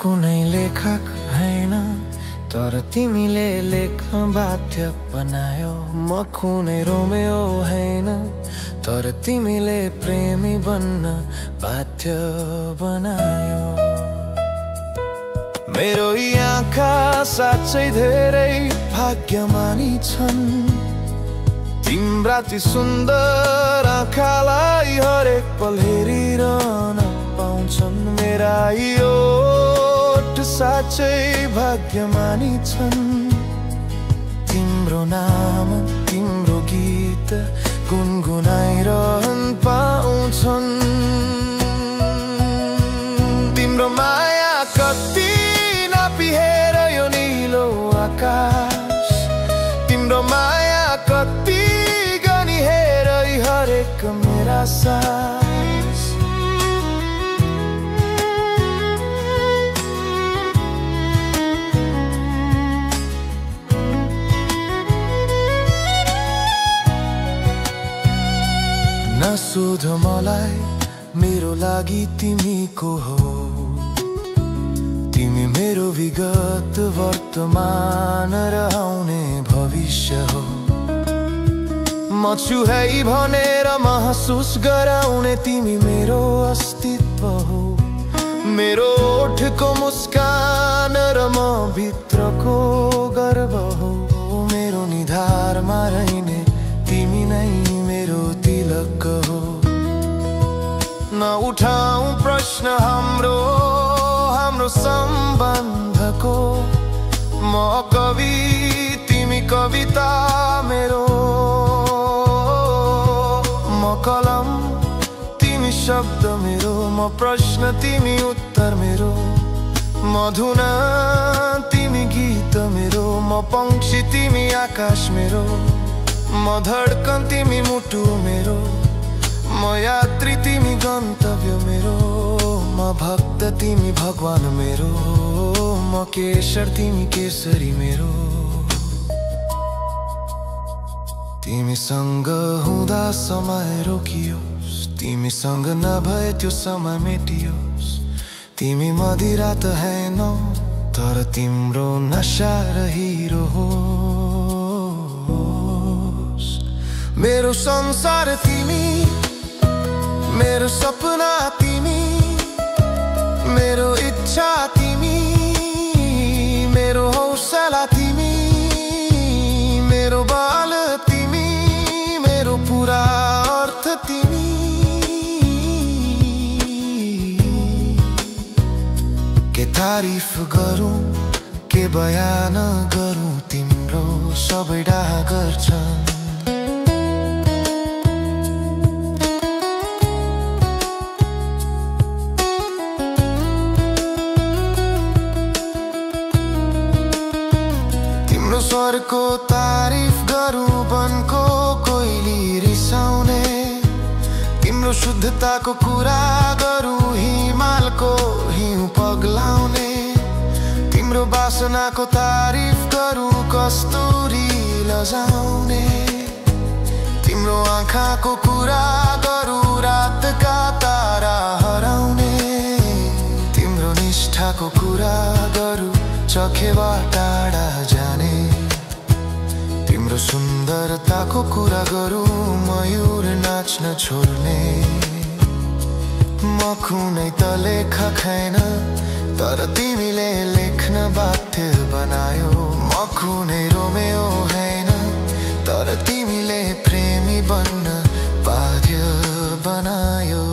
कुनै लेखक हैन, तर तिमीले लेख्न बाध्य बनायो। म कुनै रोमियो हैन, तर तिमीले प्रेमी बन्न बाध्य बनायो। मेरो यी आँखा साँच्चै धेरै भाग्यमानी छन्, तिम्रा ती सुन्दर आँखालाई हरेक पल हेरिरहन पाउँछन्। मेरा यी ओठ साँच्चै भाग्यमानी छन्, तिम्रो नाम तिम्रो गीत गुनगुनाइरहन पाउँछन्। तिम्रो माया कति नापिहेर यो नीलो आकाश, तिम्रो माया कति गनिहेर हरेक मेरा सास। नसोध मलाई मेरो लागि तिमी को हो, तिमी मेरो विगत वर्तमान र आउने भविष्य हो। म छु है भनेर महसुस गराउने तिमी मेरो अस्तित्व हो। मेरो ओठको मुस्कान र म भित्रको गर्व हो। मेरो निधारमा रहने तिमी नै मेरो तिलक हो। न उठाऊ प्रश्न हाम्रो सम्बन्धको, म कवि तिमी कविता मेरो। म कलम तिमी शब्द मेरो, म प्रश्न तिमी उत्तर मेरो। म धुन तिमी गीत मेरो, म पंक्षी तिमी आकाश मेरो। म धड्कन तिमी मुटु मेरो, म यात्री तिमी गन्तव्य मेरो। म भक्त तिमी भगवान मेरो, म केशर तिमी केसरी मेरो। तिमीसँग हुँदा समय रोकियोस्, तिमीसँग नभए त्यो समय मेटियोस्। तिमी मदिरा त हैनौ, तर तिम्रो नशा रहिरो होस्। मेरो संसार तिमी, मेरो सपना तिमी, मेरो इच्छा तिमी, मेरो हौसला तिमी, मेरो बाल तिमी, मेरो पुरा अर्थ तिमी। के तारिफ गरौँ के बयान गरौँ, तिम्रो सबै डाह गर्छन्। स्वरको तारिफ गरौँ वनको कोइली रिसाउने, तिम्रो शुद्धताको कुरा गरौँ हिमालको हिउँ पग्लाउने। तिम्रो वासनाको तारिफ गरौँ कस्तुरी लजाउने, तिम्रो आँखाको कुरा गरौँ रातका तारा हराउने। तिम्रो निष्ठाको कुरा गरौँ चखेवा टाढा जाने, तिम्रो सुन्दरताको कुरा गरौँ मयूर नाच्न छोड्ने। म कुनै त लेखक हैन, तर तिमीले लेख्न बाध्य बनायो। म कुनै रोमियो हैन, तर तिमीले प्रेमी बन्न बाध्य बनायो।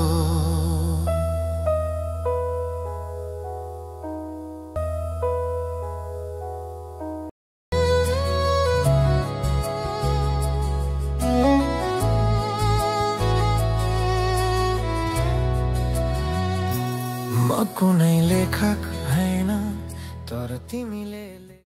म कुनै लेखक हैन, तर तिमीले